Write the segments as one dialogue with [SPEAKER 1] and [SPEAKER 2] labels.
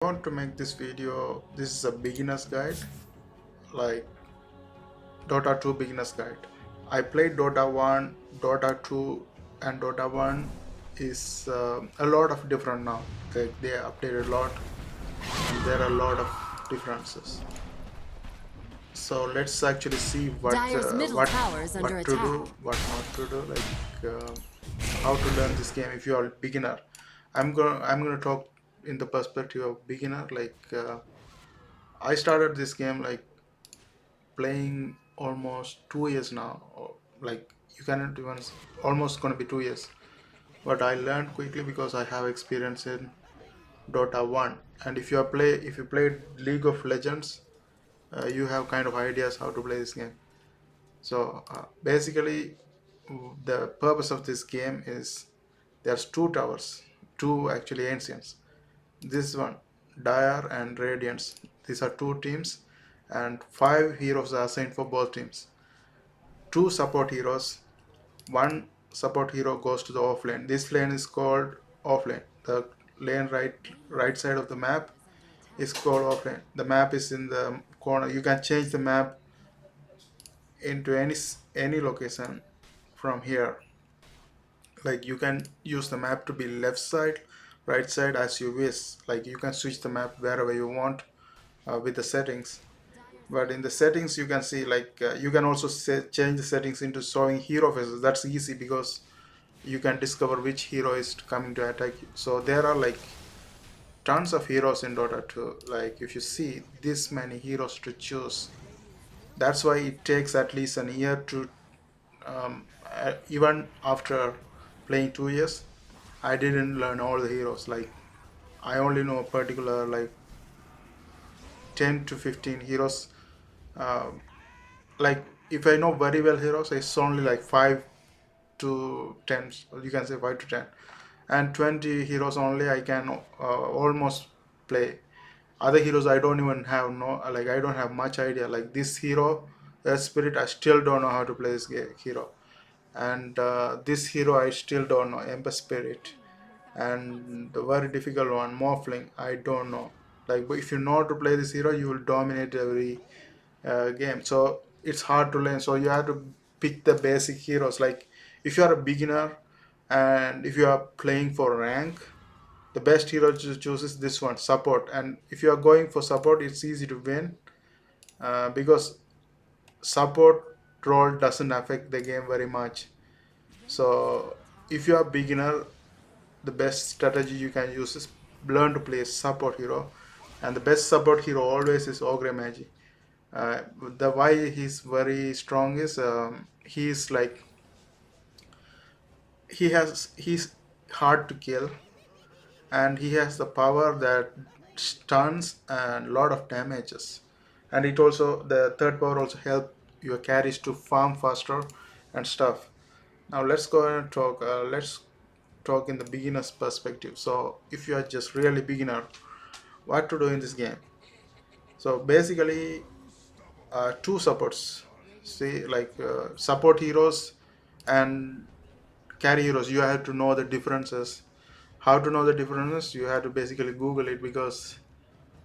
[SPEAKER 1] I want to make this video. This is a beginner's guide, like Dota 2 beginner's guide. I played Dota 1, Dota 2, and Dota 1 is a lot of different now. They updated a lot, and there are a lot of differences. So let's actually see
[SPEAKER 2] Dire's middle tower is under
[SPEAKER 1] what to
[SPEAKER 2] attack.
[SPEAKER 1] do, what not to do, how to learn this game if you are a beginner. I'm gonna talk in the perspective of beginner. I started this game like playing almost 2 years now, or like you cannot even almost gonna be 2 years. But I learned quickly because I have experience in Dota 1. And if you played League of Legends, you have kind of ideas how to play this game. So basically, the purpose of this game is there's two towers, two actually ancients. This one, Dire and Radiance. These are two teams, and five heroes are assigned for both teams. Two support heroes. One support hero goes to the offlane. This lane is called offlane. The lane right side of the map is called offlane. The map is in the corner. You can change the map into any location from here. Like you can use the map to be left side, right side as you wish. Like you can switch the map wherever you want with the settings. But in the settings you can see you can also change the settings into showing hero faces. That's easy because you can discover which hero is coming to attack you. So there are like tons of heroes in Dota 2. Like if you see this many heroes to choose, that's why it takes at least an year to even after playing 2 years, I didn't learn all the heroes. Like I only know a particular like 10 to 15 heroes. Um like if I know very well heroes, it's only like 5 to 10. You can say 5 to 10, and 20 heroes only I can almost play. Other heroes I don't even have no like I don't have much idea. Like this hero, Earth Spirit, I still don't know how to play this hero, and this hero I still don't know, Ember Spirit, and the very difficult one, Morphling, I don't know. Like, but if you know how to play this hero, you will dominate every game. So it's hard to learn. So you have to pick the basic heroes. Like if you are a beginner and if you are playing for rank, the best hero to choose is this one, support. And if you are going for support, it's easy to win because support role doesn't affect the game very much. So if you are a beginner, the best strategy you can use is learn to play support hero, and the best support hero always is Ogre Magi. The why he's very strong is he's like he's hard to kill, and he has the power that stuns and lot of damages, and it also the third power also help your carries to farm faster and stuff. Now let's go and talk. Let's talk in the beginner's perspective. So if you are just really beginner, what to do in this game? So basically, two supports. See, support heroes and carry heroes. You have to know the differences. How to know the differences? You have to basically Google it because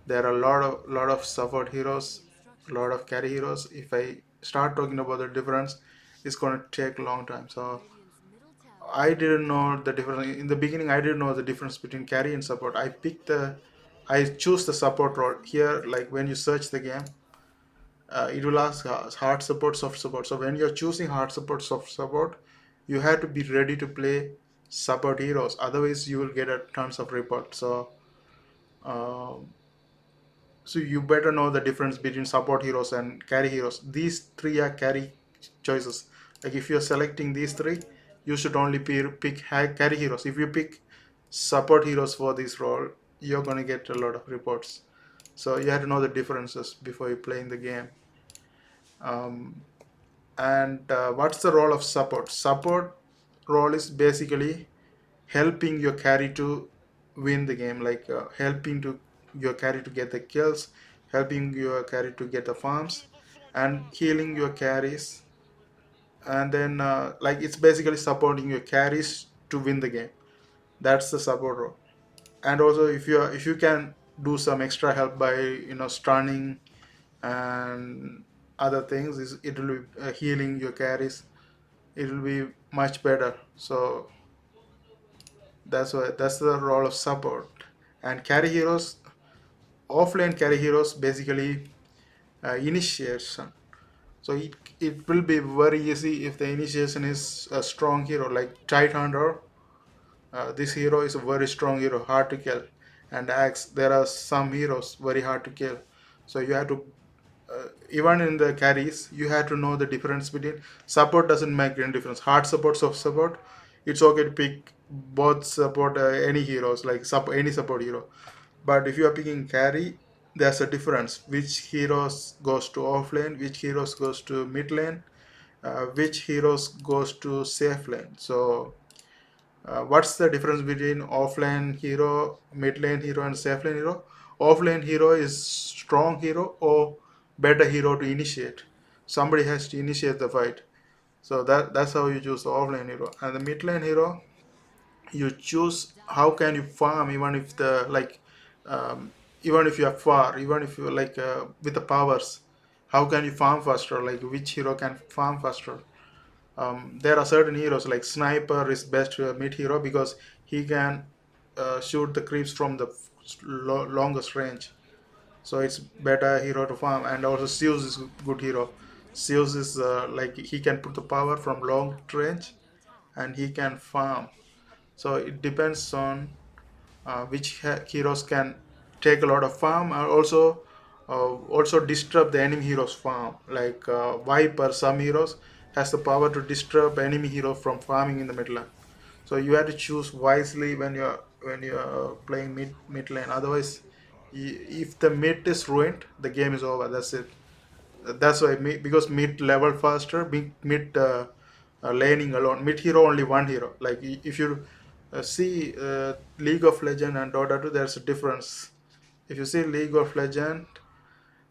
[SPEAKER 1] there are a lot of support heroes, a lot of carry heroes. If I start talking about the difference, it's gonna take a long time. So I didn't know the difference in the beginning. I didn't know the difference between carry and support. I choose the support role here. Like when you search the game, it will ask hard support, soft support. So when you're choosing hard support, soft support, you have to be ready to play support heroes. Otherwise, you will get a tons of report. Um, so you better know the difference between support heroes and carry heroes. These three are carry choices. Like if you're selecting these three, you should only pick carry heroes. If you pick support heroes for this role, you're gonna get a lot of reports. So you have to know the differences before you play in the game. Um, and what's the role of support? Support role is basically helping your carry to win the game, helping to your carry to get the kills, helping your carry to get the farms, and healing your carries. And then like it's basically supporting your carries to win the game. That's the support role. And also if you can do some extra help by stunning and other things. It will be healing your carries. It will be much better. So that's the role of support. And carry heroes, offline carry heroes basically initiation. So it will be very easy if the initiation is a strong hero like Tidehunter. This hero is a very strong hero, hard to kill. And Axe, there are some heroes very hard to kill. So you have to, even in the carries, you have to know the difference between support. Doesn't make any difference. Hard support, soft support, it's okay to pick both support any heroes like any support hero. But if you are picking carry, there's a difference. Which heroes goes to offlane, which heroes goes to mid lane, which heroes goes to safe lane. So what's the difference between offlane hero, mid lane hero, and safe lane hero? Offlane hero is strong hero or better hero to initiate. Somebody has to initiate the fight. So that's how you choose the offlane hero. And the mid lane hero, you choose how can you farm even if the like even if you are far, even if you like with the powers, how can you farm faster, like which hero can farm faster. There are certain heroes like sniper is best mid hero because he can shoot the creeps from the longest range. So it's better hero to farm. And also Zeus is good hero. Zeus is like he can put the power from long range and he can farm. So it depends on which heroes can take a lot of farm and also disturb the enemy heroes farm, like Viper. Some heroes has the power to disturb enemy hero from farming in the mid lane. So you have to choose wisely when you're playing mid lane. Otherwise, if the mid is ruined, the game is over. That's it. That's why because mid level faster, mid laning alone. Mid hero only one hero. Like if you see League of Legend and Dota 2, there's a difference. If you see League of Legend,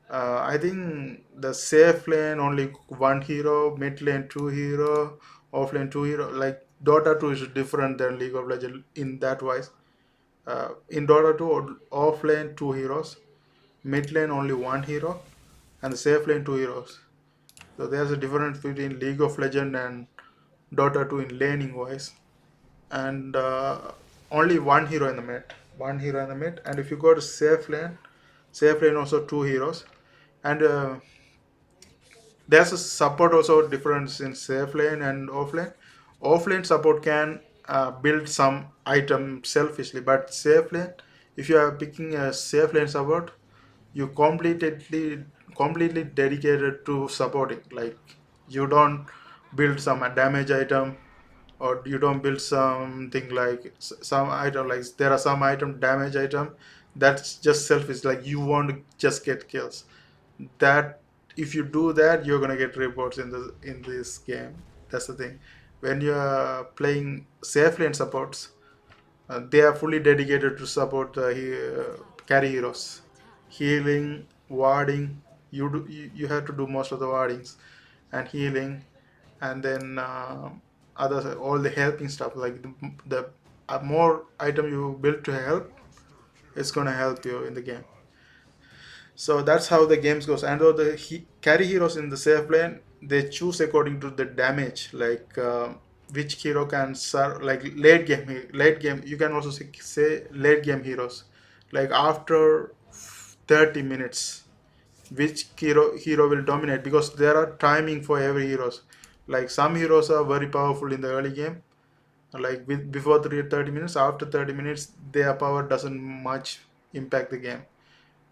[SPEAKER 1] I think the safe lane only one hero, mid lane two hero, off lane two hero. Like Dota 2 is different than League of Legend in that wise. In Dota 2, off lane two heroes, mid lane only one hero, and the safe lane two heroes. So there's a difference between League of Legend and Dota 2 in laning wise. And only one hero in the mid. One hero in the mid. And if you go to safe lane also two heroes. And there's a support also difference in safe lane and off lane. Off lane support can build some item selfishly, but safe lane, if you are picking a safe lane support, you completely dedicated to supporting. Like you don't build some damage item, or you don't build something like some item, like there are some item damage item that's just selfish, like you want to just get kills. That if you do that, you're gonna get reports in this game. That's the thing. When you're playing safe lane supports, they are fully dedicated to support the carry heroes, healing, warding. You have to do most of the wardings and healing, and then other all the helping stuff. Like the more item you build to help, it's gonna help you in the game. So that's how the games goes. And though the carry heroes in the safe lane, they choose according to the damage, like which hero can serve, like late game. You can also say late game heroes, like after 30 minutes, which hero will dominate, because there are timing for every heroes. Like some heroes are very powerful in the early game, like before 30 minutes. After 30 minutes, their power doesn't much impact the game.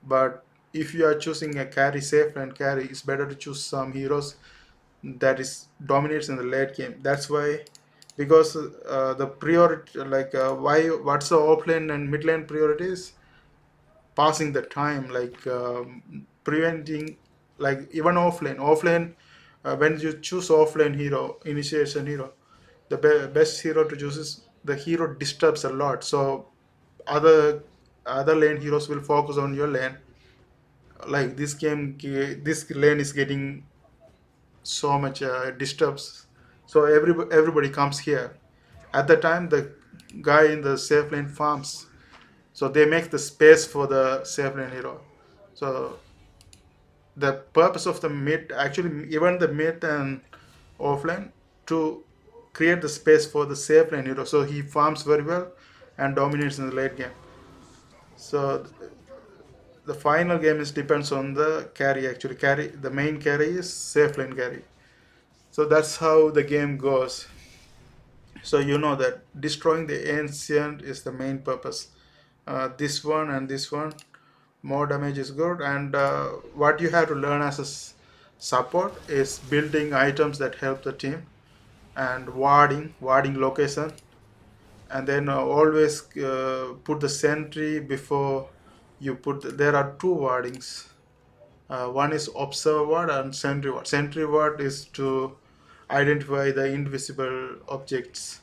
[SPEAKER 1] But if you are choosing a carry safe and carry, it's better to choose some heroes that is dominates in the late game. That's why, because the priority, like why what's the offlane and mid lane priorities? Passing the time, like preventing, like even offlane, when you choose offlane hero, initiation hero, the best hero to choose is the hero disturbs a lot. So other other lane heroes will focus on your lane. Like this lane is getting so much disturbs, so everybody comes here. At the time, the guy in the safe lane farms, So they make the space for the safe lane hero. So the purpose of the mid, actually even the mid and offlane, to create the space for the safe lane hero. So he farms very well and dominates in the late game. So the final game is depends on the carry. Actually, carry, the main carry is safe lane carry. So that's how the game goes. So you know that destroying the ancient is the main purpose. This one and this one, more damage is good. And what you have to learn as a support is building items that help the team, and warding location, and then always put the sentry before you put. There are two wardings. One is observer ward and sentry ward. Sentry ward is to identify the invisible objects,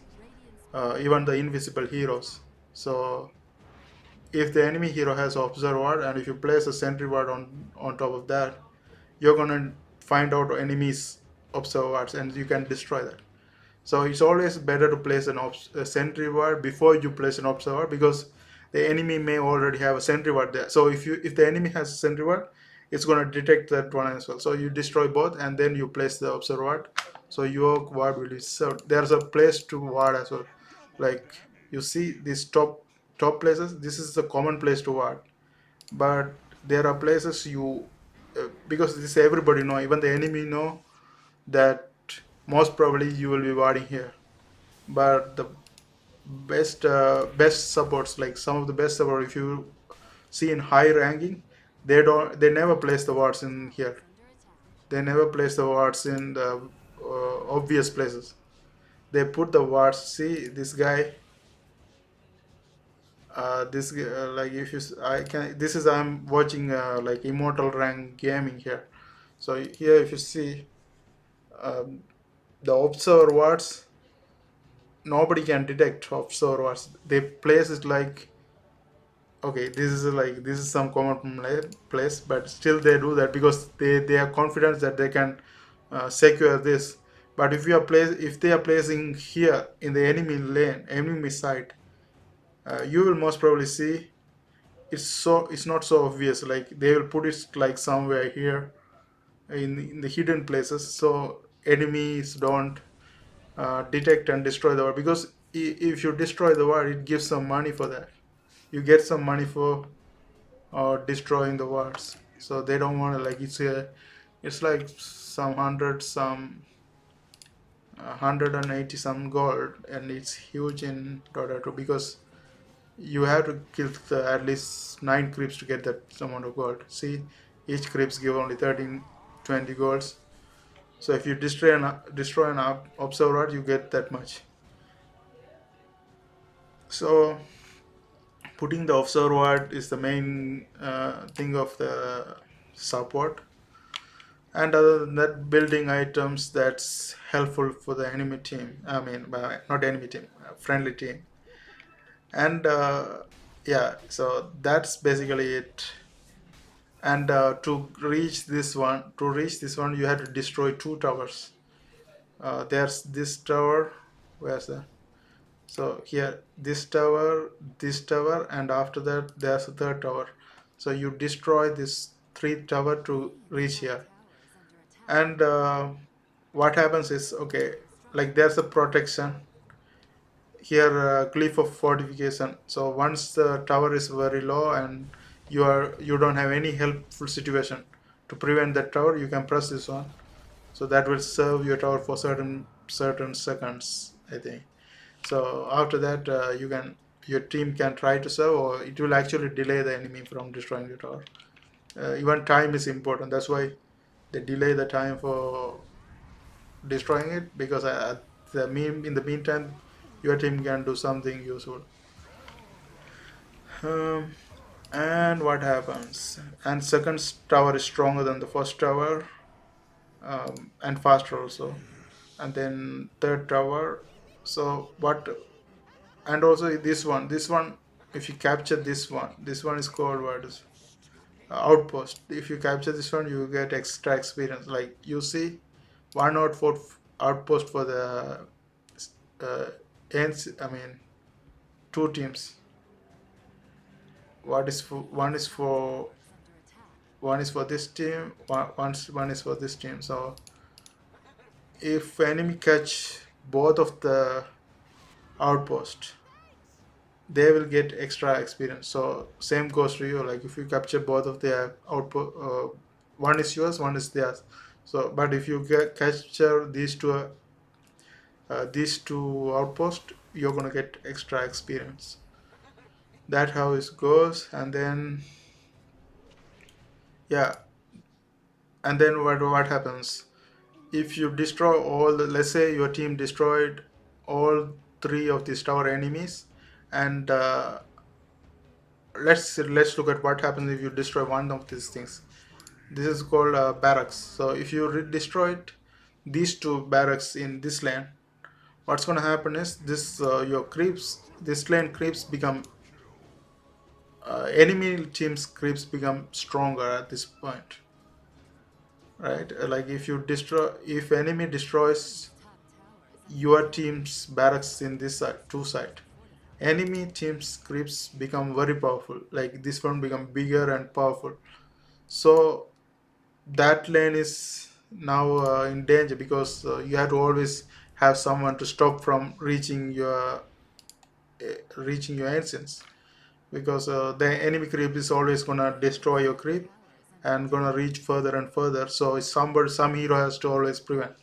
[SPEAKER 1] even the invisible heroes. So if the enemy hero has observer ward, and if you place a sentry ward on top of that, you're gonna find out enemies observer wards, and you can destroy that. So it's always better to place a sentry ward before you place an observer, because the enemy may already have a sentry ward there. So if the enemy has a sentry ward, it's going to detect that one as well. So you destroy both and then you place the observer ward. So your ward will be served. There's a place to ward as well. Like you see these top places. This is the common place to ward, but there are places you because this everybody know, even the enemy know that most probably you will be warding here. But the best supports, like some of the best support, if you see in high ranking, they never place the wards in here. They never place the wards in the obvious places. They put the wards. See this guy. Like if you I can this is I'm watching like immortal rank gaming here. So here if you see um, the observer wards, nobody can detect observer wards. They place it like, okay, this is some common place, but still they do that because they are confident that they can secure this. But if they are placing here in the enemy lane, enemy side, you will most probably see it's not so obvious. Like they will put it like somewhere here in the hidden places, so enemies don't detect and destroy the ward. Because if you destroy the ward, it gives some money for that. You get some money for or destroying the wards. So they don't want to, like, it's like some hundred and 80 some gold, and it's huge in Dota 2 because you have to kill at least 9 creeps to get that amount of gold. See, each creeps give only 13, 20 golds. So if you destroy an observer, you get that much. So putting the observer ward is the main thing of the support. And other than that, building items that's helpful for the enemy team. I mean, not enemy team, friendly team. And yeah, so that's basically it. And to reach this one, you have to destroy two towers. There's this tower. Where's that? So here, this tower, and after that, there's a third tower. So you destroy this three tower to reach here. And what happens is, okay, like there's a protection here, cliff of fortification. So once the tower is very low and you don't have any helpful situation to prevent that tower, you can press this one. So that will serve your tower for certain seconds, I think. So after that, your team can try to serve, or it will actually delay the enemy from destroying the tower. Even time is important. That's why they delay the time for destroying it, because in the meantime, your team can do something useful. Um, and what happens? And second tower is stronger than the first tower, and faster also. And then third tower. So what? And also this one, if you capture this one is called what is outpost. If you capture this one, you get extra experience. Like you see, 104 outpost for the ends. I mean, two teams. one is for this team, one is for this team. So if enemy catch both of the outpost, they will get extra experience. So same goes to you. Like if you capture both of the outpost, one is yours, one is theirs. So, but if you capture these two outposts, you're gonna get extra experience. That how it goes, and then yeah, and then what happens if you destroy all the, let's say your team destroyed all three of these tower enemies, and let's look at what happens if you destroy one of these things. This is called barracks. So if you destroyed these two barracks in this lane, what's going to happen is this your creeps, this lane creeps become enemy team's creeps become stronger at this point, right? Like if enemy destroys your team's barracks in this side, two side, enemy team's creeps become very powerful. Like this one become bigger and powerful. So that lane is now in danger because you have to always have someone to stop from reaching your ancients, because the enemy creep is always gonna destroy your creep and gonna reach further and further. So some hero has to always prevent.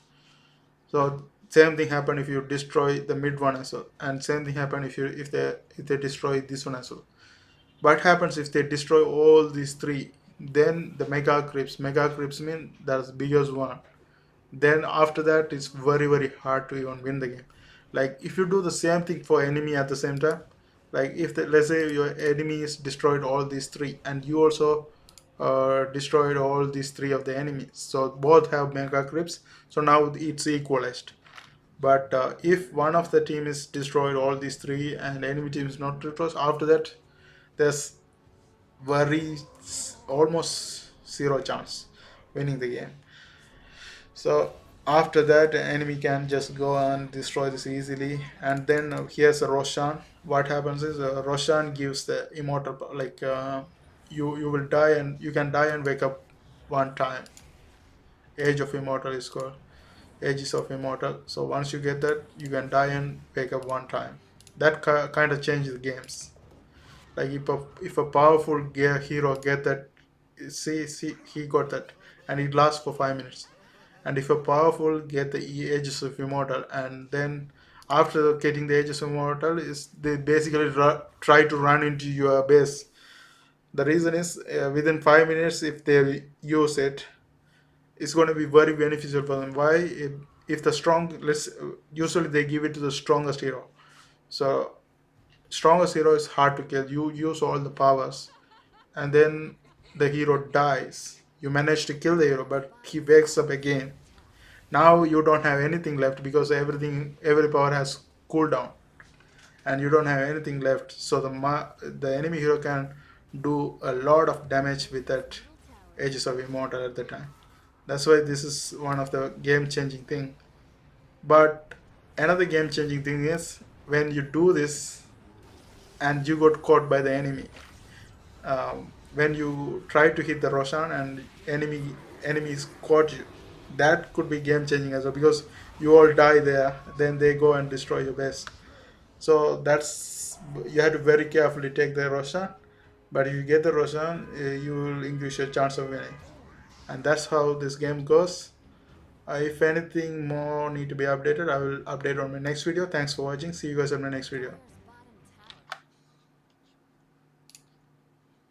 [SPEAKER 1] So same thing happen if you destroy the mid one as well, and same thing happen if they destroy this one as well. What happens if they destroy all these three? Then the mega creeps mean that's the biggest one. Then after that it's very hard to even win the game. Like if you do the same thing for enemy at the same time, like if let's say your enemy is destroyed all these three and you also destroyed all these three of the enemies, so both have mega creeps, so now it's equalized. But if one of the team is destroyed all these three and enemy team is not destroyed, after that there's very almost zero chance winning the game. So after that, the enemy can just go and destroy this easily. And then here's a Roshan. What happens is Roshan gives the immortal, like you will die and you can die and wake up one time. Age of Immortal is called. Ages of Immortal. So once you get that, you can die and wake up one time. That kind of changes games. Like if a powerful hero get that, see he got that, and it lasts for 5 minutes. And if a powerful get the Aegis of Immortal, and then after getting the Aegis of Immortal, is they basically try to run into your base. The reason is within 5 minutes, if they use it, it's going to be very beneficial for them. Why? If the strong, let's usually they give it to the strongest hero. So strongest hero is hard to kill. You use all the powers, and then the hero dies. You manage to kill the hero, but he wakes up again. Now you don't have anything left because every power has cooldown, and you don't have anything left. So the enemy hero can do a lot of damage with that Aegis of Immortal at the time. That's why this is one of the game changing thing. But another game changing thing is when you do this and you got caught by the enemy. When you try to hit the Roshan and enemies caught you, that could be game changing as well, because you all die there, then they go and destroy your base. So that's, you have to very carefully take the Roshan. But if you get the Roshan, you will increase your chance of winning, and that's how this game goes. If anything more need to be updated, I will update on my next video. Thanks for watching. See you guys on my next video.